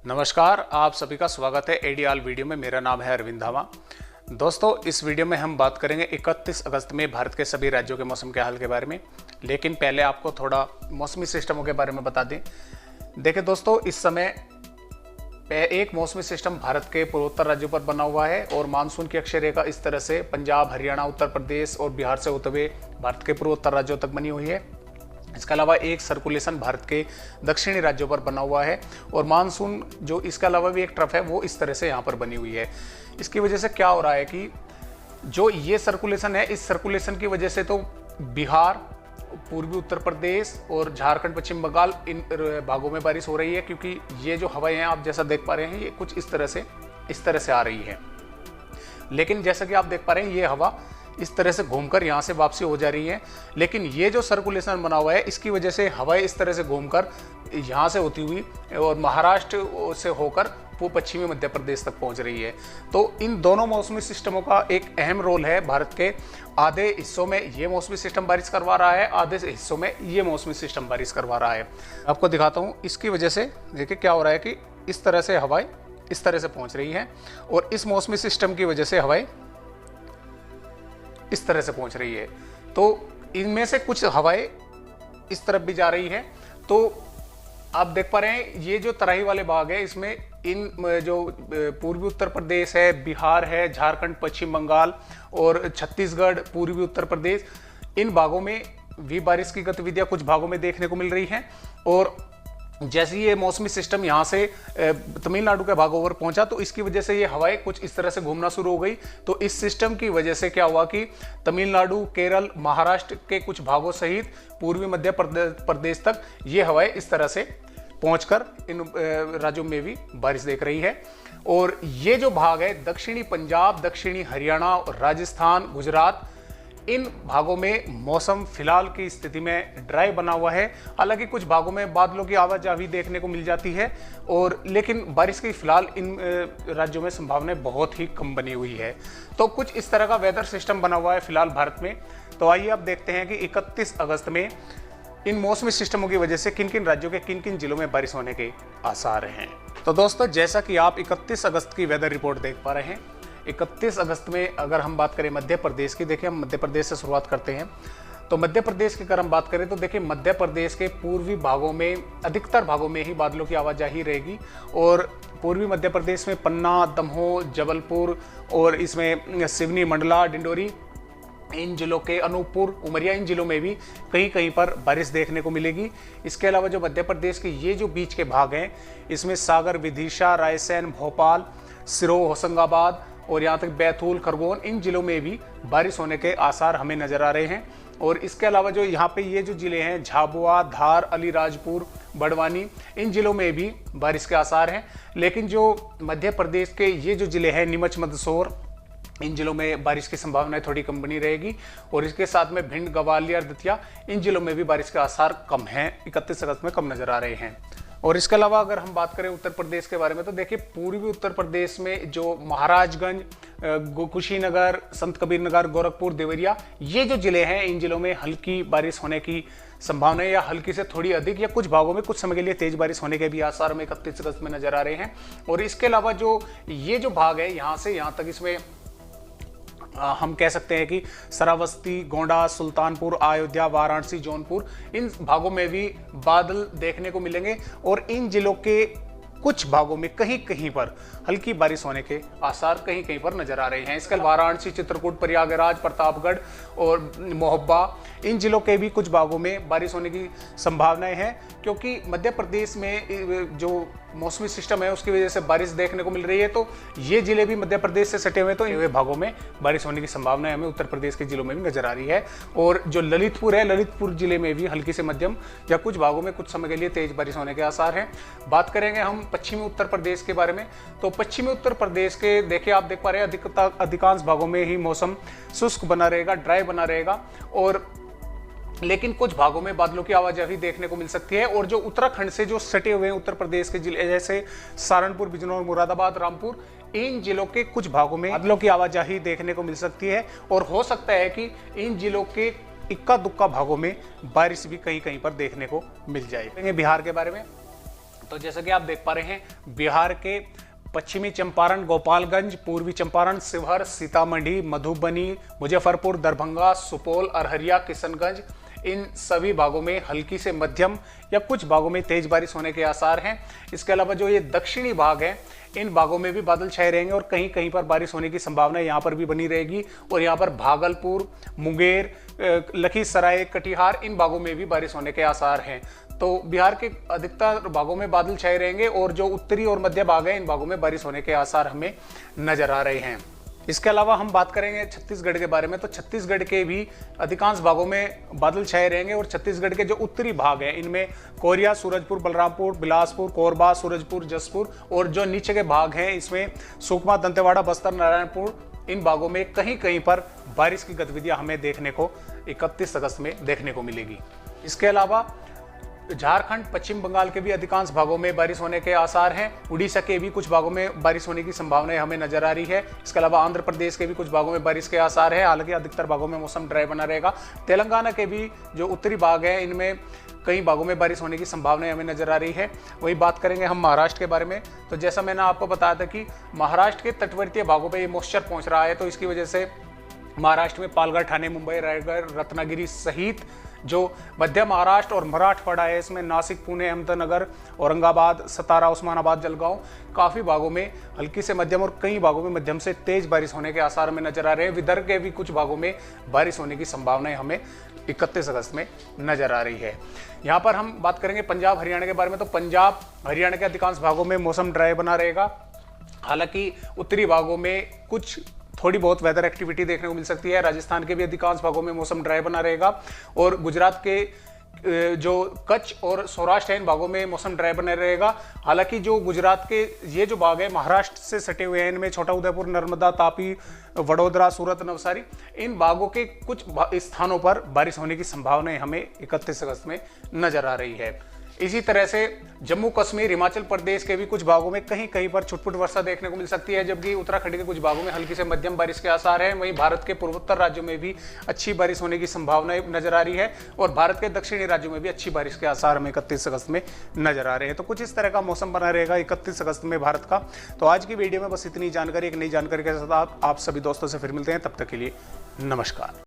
नमस्कार, आप सभी का स्वागत है एडीआल वीडियो में। मेरा नाम है अरविंद धामा। दोस्तों, इस वीडियो में हम बात करेंगे 31 अगस्त में भारत के सभी राज्यों के मौसम के हाल के बारे में। लेकिन पहले आपको थोड़ा मौसमी सिस्टमों के बारे में बता दें। देखिए दोस्तों, इस समय एक मौसमी सिस्टम भारत के पूर्वोत्तर राज्यों पर बना हुआ है और मानसून की अक्षय रेखा इस तरह से पंजाब, हरियाणा, उत्तर प्रदेश और बिहार से होते हुए भारत के पूर्वोत्तर राज्यों तक बनी हुई है। इसके अलावा एक सर्कुलेशन भारत के दक्षिणी राज्यों पर बना हुआ है और मानसून जो इसके अलावा भी एक ट्रफ है वो इस तरह से यहाँ पर बनी हुई है। इसकी वजह से क्या हो रहा है कि जो ये सर्कुलेशन है, इस सर्कुलेशन की वजह से तो बिहार, पूर्वी उत्तर प्रदेश और झारखंड, पश्चिम बंगाल, इन भागों में बारिश हो रही है, क्योंकि ये जो हवाएं हैं आप जैसा देख पा रहे हैं ये कुछ इस तरह से आ रही है। लेकिन जैसा कि आप देख पा रहे हैं ये हवा इस तरह से घूमकर यहाँ से वापसी हो जा रही है। लेकिन ये जो सर्कुलेशन बना हुआ है इसकी वजह से हवाएं इस तरह से घूमकर यहाँ से होती हुई और महाराष्ट्र से होकर वो पश्चिमी मध्य प्रदेश तक पहुँच रही है। तो इन दोनों मौसमी सिस्टमों का एक अहम रोल है। भारत के आधे हिस्सों में ये मौसमी सिस्टम बारिश करवा रहा है, आधे हिस्सों में ये मौसमी सिस्टम बारिश करवा रहा है। आपको दिखाता हूँ। इसकी वजह से देखिए क्या हो रहा है कि इस तरह से हवाएं इस तरह से पहुँच रही हैं और इस मौसमी सिस्टम की वजह से हवाएं इस तरह से पहुंच रही है। तो इनमें से कुछ हवाएं इस तरफ भी जा रही है। तो आप देख पा रहे हैं ये जो तराई वाले भाग है इसमें इन जो पूर्वी उत्तर प्रदेश है, बिहार है, झारखंड, पश्चिम बंगाल और छत्तीसगढ़, पूर्वी उत्तर प्रदेश, इन भागों में भी बारिश की गतिविधियां कुछ भागों में देखने को मिल रही हैं। और जैसे ये मौसमी सिस्टम यहाँ से तमिलनाडु के भागों पर पहुंचा तो इसकी वजह से ये हवाएं कुछ इस तरह से घूमना शुरू हो गई। तो इस सिस्टम की वजह से क्या हुआ कि तमिलनाडु, केरल, महाराष्ट्र के कुछ भागों सहित पूर्वी मध्य प्रदेश तक ये हवाएं इस तरह से पहुंचकर इन राज्यों में भी बारिश देख रही है। और ये जो भाग है दक्षिणी पंजाब, दक्षिणी हरियाणा और राजस्थान, गुजरात, इन भागों में मौसम फिलहाल की स्थिति में ड्राई बना हुआ है। हालांकि कुछ भागों में बादलों की आवाजाही देखने को मिल जाती है और लेकिन बारिश की फिलहाल इन राज्यों में संभावनाएं बहुत ही कम बनी हुई है। तो कुछ इस तरह का वेदर सिस्टम बना हुआ है फिलहाल भारत में। तो आइए अब देखते हैं कि 31 अगस्त में इन मौसमी सिस्टमों की वजह से किन किन राज्यों के किन किन जिलों में बारिश होने के आसार हैं। तो दोस्तों, जैसा कि आप 31 अगस्त की वेदर रिपोर्ट देख पा रहे हैं, 31 अगस्त में अगर हम बात करें मध्य प्रदेश की, देखिए हम मध्य प्रदेश से शुरुआत करते हैं। तो मध्य प्रदेश की अगर हम बात करें तो देखिए मध्य प्रदेश के पूर्वी भागों में, अधिकतर भागों में ही बादलों की आवाजाही रहेगी। और पूर्वी मध्य प्रदेश में पन्ना, दमोह, जबलपुर और इसमें सिवनी, मंडला, डिंडोरी, इन जिलों के अनूपपुर, उमरिया, इन जिलों में भी कहीं कहीं पर बारिश देखने को मिलेगी। इसके अलावा जो मध्य प्रदेश के ये जो बीच के भाग हैं इसमें सागर, विदिशा, रायसेन, भोपाल, सिरोही, होशंगाबाद और यहाँ तक बैतूल, खरगोन, इन जिलों में भी बारिश होने के आसार हमें नजर आ रहे हैं। और इसके अलावा जो यहाँ पे ये जो जिले हैं झाबुआ, धार, अलीराजपुर, बड़वानी, इन जिलों में भी बारिश के आसार हैं। लेकिन जो मध्य प्रदेश के ये जो जिले हैं नीमच, मंदसौर, इन जिलों में बारिश की संभावनाएं थोड़ी कम बनी रहेगी। और इसके साथ में भिंड, ग्वालियर, दतिया, इन जिलों में भी बारिश के आसार कम हैं, 31 अगस्त में कम नजर आ रहे हैं। और इसके अलावा अगर हम बात करें उत्तर प्रदेश के बारे में तो देखिए पूर्वी उत्तर प्रदेश में जो महाराजगंज, कुशीनगर, संत कबीर नगर, गोरखपुर, देवरिया, ये जो जिले हैं इन जिलों में हल्की बारिश होने की संभावना है या हल्की से थोड़ी अधिक या कुछ भागों में कुछ समय के लिए तेज बारिश होने के भी आसार हमें 31 अगस्त में नजर आ रहे हैं। और इसके अलावा जो ये जो भाग है यहाँ से यहाँ तक, इसमें हम कह सकते हैं कि श्रावस्ती, गोंडा, सुल्तानपुर, अयोध्या, वाराणसी, जौनपुर, इन भागों में भी बादल देखने को मिलेंगे। और इन जिलों के कुछ भागों में कहीं कहीं पर हल्की बारिश होने के आसार कहीं कहीं पर नजर आ रहे हैं। इसके वाराणसी, चित्रकूट, प्रयागराज, प्रतापगढ़ और मोहब्बा, इन जिलों के भी कुछ भागों में बारिश होने की संभावनाएं हैं, क्योंकि मध्य प्रदेश में जो मौसमी सिस्टम है उसकी वजह से बारिश देखने को मिल रही है। तो ये जिले भी मध्य प्रदेश से सटे हुए, तो इन भागों में बारिश होने की संभावना हमें उत्तर प्रदेश के जिलों में भी नजर आ रही है। और जो ललितपुर है, ललितपुर जिले में भी हल्की से मध्यम या कुछ भागों में कुछ समय के लिए तेज बारिश होने के आसार हैं। बात करेंगे हम पश्चिमी उत्तर प्रदेश के बारे में। तो पश्चिमी उत्तर प्रदेश के देखिए आप देख पा रहे हैं अधिकांश भागों में ही मौसम शुष्क बना रहेगा, ड्राई बना रहेगा। और लेकिन कुछ भागों में बादलों की आवाजाही देखने को मिल सकती है। और जो उत्तराखंड से जो सटे हुए हैं उत्तर प्रदेश के जिले जैसे सहारनपुर, बिजनौर, मुरादाबाद, रामपुर, इन जिलों के कुछ भागों में बादलों की आवाजाही देखने को मिल सकती है। और हो सकता है कि इन जिलों के इक्का दुक्का भागों में बारिश भी कहीं कहीं पर देखने को मिल जाए। बिहार के बारे में तो जैसा कि आप देख पा रहे हैं, बिहार के पश्चिमी चंपारण, गोपालगंज, पूर्वी चंपारण, शिवहर, सीतामढ़ी, मधुबनी, मुजफ्फरपुर, दरभंगा, सुपौल, अररिया, किशनगंज, इन सभी भागों में हल्की से मध्यम या कुछ भागों में तेज बारिश होने के आसार हैं। इसके अलावा जो ये दक्षिणी भाग है, इन भागों में भी बादल छाए रहेंगे और कहीं कहीं पर बारिश होने की संभावना यहाँ पर भी बनी रहेगी। और यहाँ पर भागलपुर, मुंगेर, लखीसराय, कटिहार, इन भागों में भी बारिश होने के आसार हैं। तो बिहार के अधिकतर भागों में बादल छाए रहेंगे और जो उत्तरी और मध्य भाग है, इन भागों में बारिश होने के आसार हमें नजर आ रहे हैं। इसके अलावा हम बात करेंगे छत्तीसगढ़ के बारे में, तो छत्तीसगढ़ के भी अधिकांश भागों में बादल छाए रहेंगे और छत्तीसगढ़ के जो उत्तरी भाग हैं, इनमें कोरिया, सूरजपुर, बलरामपुर, बिलासपुर, कोरबा, सूरजपुर, जसपुर, और जो नीचे के भाग हैं, इसमें सुकमा, दंतेवाड़ा, बस्तर, नारायणपुर, इन भागों में कहीं कहीं पर बारिश की गतिविधियां हमें देखने को 31 अगस्त में देखने को मिलेगी। इसके अलावा झारखंड, पश्चिम बंगाल के भी अधिकांश भागों में बारिश होने के आसार हैं। उड़ीसा के भी कुछ भागों में बारिश होने की संभावनाएं हमें नजर आ रही है। इसके अलावा आंध्र प्रदेश के भी कुछ भागों में बारिश के आसार है, हालांकि अधिकतर भागों में मौसम ड्राई बना रहेगा। तेलंगाना के भी जो उत्तरी भाग है, इनमें कई भागों में बारिश होने की संभावनाएं हमें नजर आ रही है। वही बात करेंगे हम महाराष्ट्र के बारे में, तो जैसा मैंने आपको बताया था कि महाराष्ट्र के तटवर्तीय भागों पर ये मॉइस्चर पहुंच रहा है, तो इसकी वजह से महाराष्ट्र में पालघर, ठाणे, मुंबई, रायगढ़, रत्नागिरी सहित जो मध्य महाराष्ट्र और मराठवाड़ा है, इसमें नासिक, पुणे, अहमदनगर, औरंगाबाद, सतारा, उस्मानाबाद, जलगांव, काफ़ी भागों में हल्की से मध्यम और कई भागों में मध्यम से तेज बारिश होने के आसार में नजर आ रहे हैं। विदर्भ के भी कुछ भागों में बारिश होने की संभावनाएं हमें 31 अगस्त में नजर आ रही है। यहाँ पर हम बात करेंगे पंजाब, हरियाणा के बारे में, तो पंजाब, हरियाणा के अधिकांश भागों में मौसम ड्राई बना रहेगा। हालांकि उत्तरी भागों में कुछ थोड़ी बहुत वेदर एक्टिविटी देखने को मिल सकती है। राजस्थान के भी अधिकांश भागों में मौसम ड्राई बना रहेगा और गुजरात के जो कच्छ और सौराष्ट्र है, इन भागों में मौसम ड्राई बना रहेगा। हालांकि जो गुजरात के ये जो भाग है, महाराष्ट्र से सटे हुए हैं, इनमें छोटा उदयपुर, नर्मदा, तापी, वडोदरा, सूरत, नवसारी, इन भागों के कुछ स्थानों पर बारिश होने की संभावनाएं हमें 31 अगस्त में नजर आ रही है। इसी तरह से जम्मू कश्मीर, हिमाचल प्रदेश के भी कुछ भागों में कहीं कहीं पर छुटपुट वर्षा देखने को मिल सकती है, जबकि उत्तराखंड के कुछ भागों में हल्की से मध्यम बारिश के आसार हैं। वहीं भारत के पूर्वोत्तर राज्यों में भी अच्छी बारिश होने की संभावनाएं नजर आ रही है और भारत के दक्षिणी राज्यों में भी अच्छी बारिश के आसार हमें 31 अगस्त में नजर आ रहे हैं। तो कुछ इस तरह का मौसम बना रहेगा 31 अगस्त में भारत का। तो आज की वीडियो में बस इतनी जानकारी, एक नई जानकारी के साथ आप सभी दोस्तों से फिर मिलते हैं। तब तक के लिए नमस्कार।